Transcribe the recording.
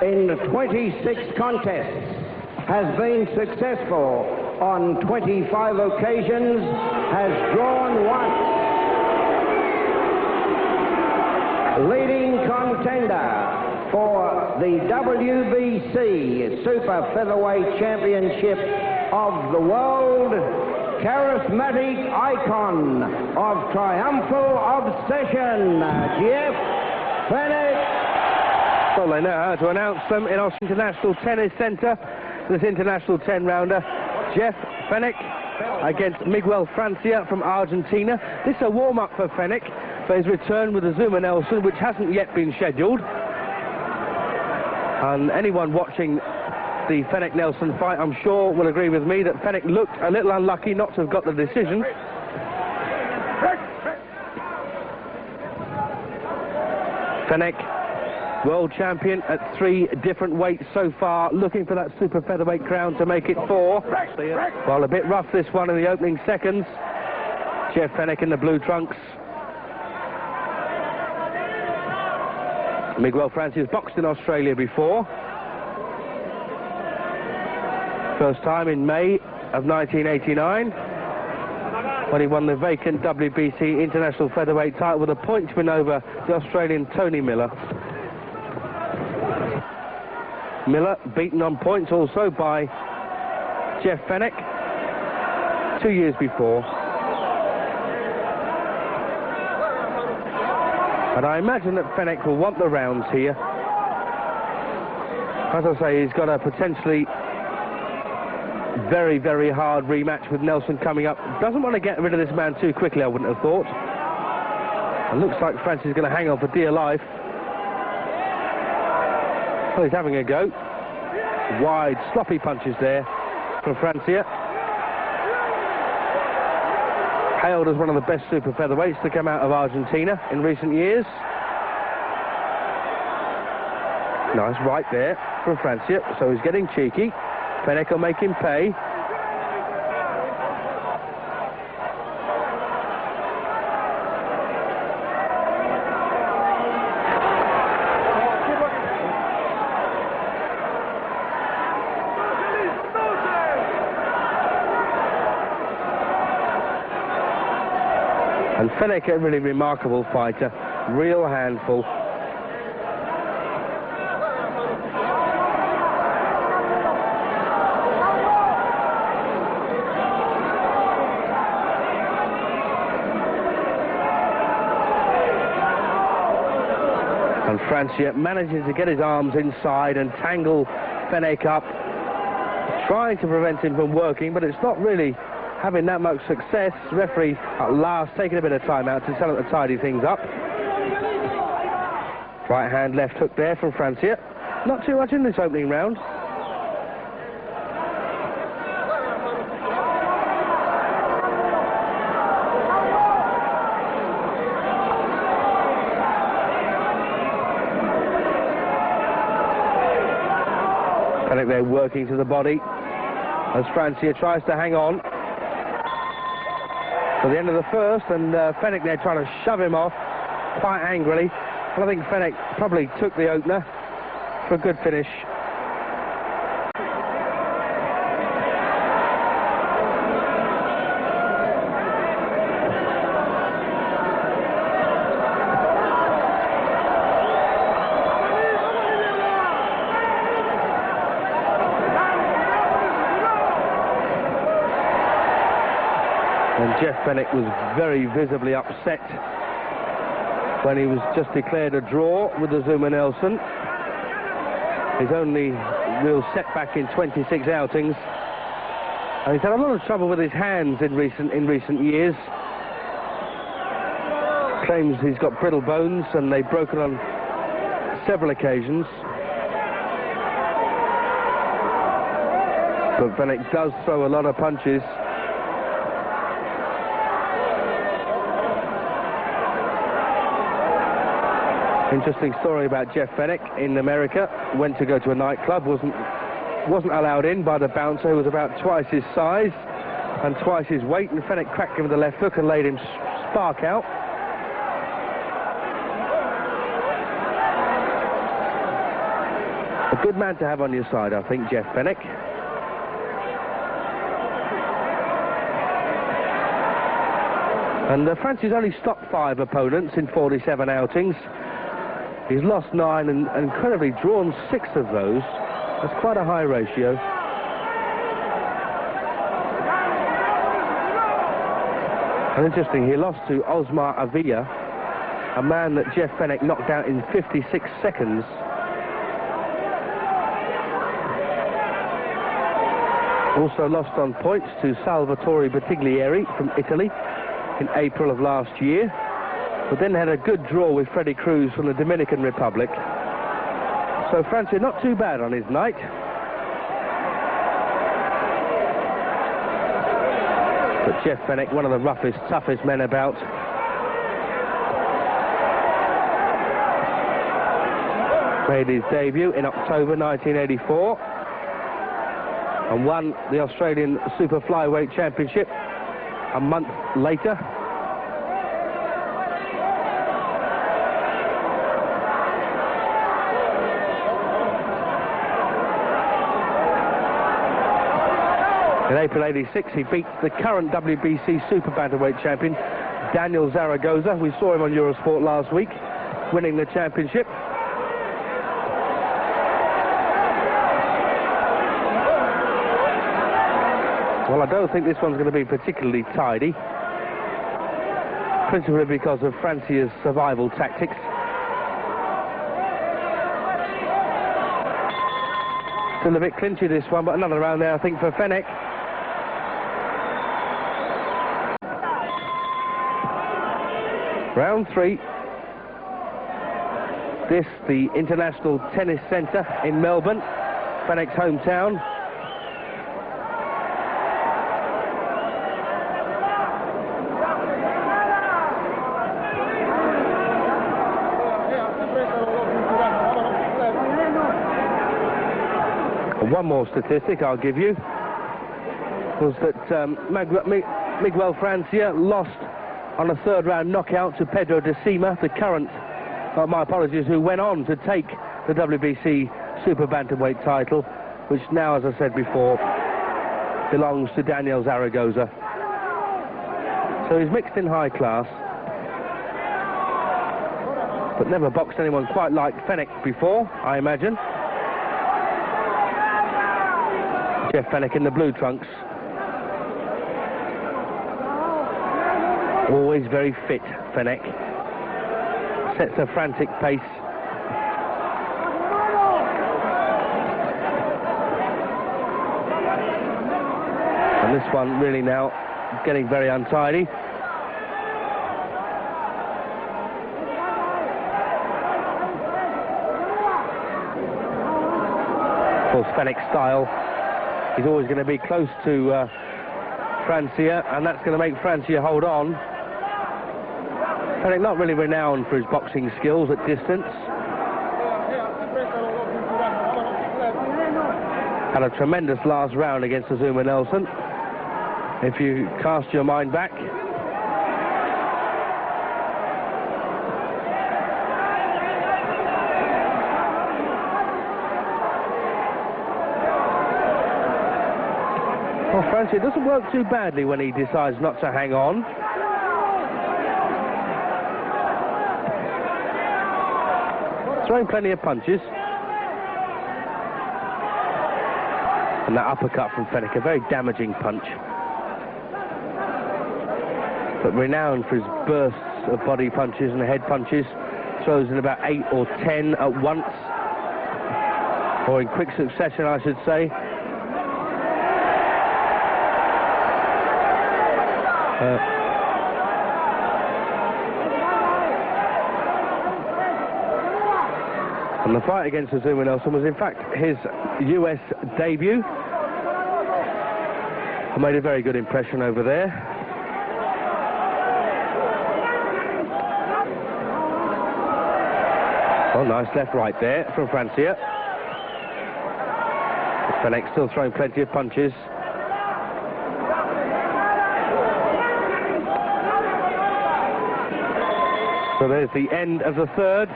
in 26 contests, has been successful on 25 occasions, has drawn once. Leading contender for the WBC Super Featherweight Championship of the world, charismatic icon of triumphal obsession, Jeff Fenech. Well, they know how to announce them in our International Tennis Centre. This International 10-rounder, Jeff Fenech against Miguel Francia from Argentina. This is a warm-up for Fenech for his return with the Zuma Nelson, which hasn't yet been scheduled. And anyone watching the Fenech-Nelson fight, I'm sure, will agree with me that Fenech looked a little unlucky not to have got the decision. Fenech, world champion at 3 different weights so far, looking for that super featherweight crown to make it 4. Well, a bit rough this one in the opening seconds. Jeff Fenech in the blue trunks. Miguel Francia's boxed in Australia before. First time in May of 1989, when he won the vacant WBC International Featherweight title with a point win over the Australian Tony Miller. Miller beaten on points also by Jeff Fenech 2 years before. And I imagine that Fenech will want the rounds here. As I say, he's got a potentially very, very hard rematch with Nelson coming up. Doesn't want to get rid of this man too quickly, I wouldn't have thought. It looks like Francia is going to hang on for dear life. Well, he's having a go. Wide, sloppy punches there from Francia. Hailed as one of the best super featherweights to come out of Argentina in recent years. Nice right there from Francia, so he's getting cheeky. Fenech will make him pay. And Fenech, a really remarkable fighter, real handful. And Francia manages to get his arms inside and tangle Fenech up, trying to prevent him from working, but it's not really having that much success. Referee at last taking a bit of time out to tell him to tidy things up. Right hand, left hook there from Francia. Not too much in this opening round. I think they're working to the body as Francia tries to hang on to the end of the first, and Fenech there trying to shove him off quite angrily. But I think Fenech probably took the opener for a good finish. And Jeff Fenech was very visibly upset when he was just declared a draw with the Zuma Nelson. His only real setback in 26 outings. And he's had a lot of trouble with his hands in recent years. Claims he's got brittle bones and they've broken on several occasions. But Fenech does throw a lot of punches. Interesting story about Jeff Fenech in America. Went to go to a nightclub, wasn't allowed in by the bouncer, who was about twice his size and twice his weight, and Fenech cracked him with the left hook and laid him spark out. The Good man to have on your side, I think, Jeff Fenech. And Francia's only stopped 5 opponents in 47 outings. He's lost 9 and incredibly drawn 6 of those. That's quite a high ratio. And interesting, he lost to Osmar Avila, a man that Jeff Fenech knocked out in 56 seconds. Also lost on points to Salvatore Battiglieri from Italy in April of last year, but then had a good draw with Freddie Cruz from the Dominican Republic. So Francia not too bad on his night. But Jeff Fenech, one of the roughest, toughest men about. Made his debut in October 1984 and won the Australian Super Flyweight Championship a month later. In April '86, he beat the current WBC Super Bantamweight champion, Daniel Zaragoza. We saw him on Eurosport last week, winning the championship. Well, I don't think this one's going to be particularly tidy, principally because of Francia's survival tactics. Still a bit clinchy, this one, but another round there, I think, for Fenech. Round 3. This, the International Tennis Centre in Melbourne, Fenech's hometown. One more statistic I'll give you was that Miguel Francia lost on a 3rd round knockout to Pedro de Sima, the current, who went on to take the WBC Super Bantamweight title, which now, as I said before, belongs to Daniel Zaragoza. So he's mixed in high class, but never boxed anyone quite like Fenech before, I imagine. Jeff Fenech in the blue trunks. Always very fit, Fenech. Sets a frantic pace. And this one really now getting very untidy. Of course, Fenech's style, he's always going to be close to Francia, and that's going to make Francia hold on. Fenech not really renowned for his boxing skills at distance. Had a tremendous last round against Azuma Nelson. If you cast your mind back. Well, Francia, it doesn't work too badly when he decides not to hang on. Throwing plenty of punches. And that uppercut from Fenech, a very damaging punch. But renowned for his bursts of body punches and head punches. Throws in about 8 or 10 at once. Or in quick succession, I should say. And the fight against Azuma Nelson was in fact his US debut. I made a very good impression over there. Oh, nice left-right there from Francia. Fenech still throwing plenty of punches. So there's the end of the 3rd.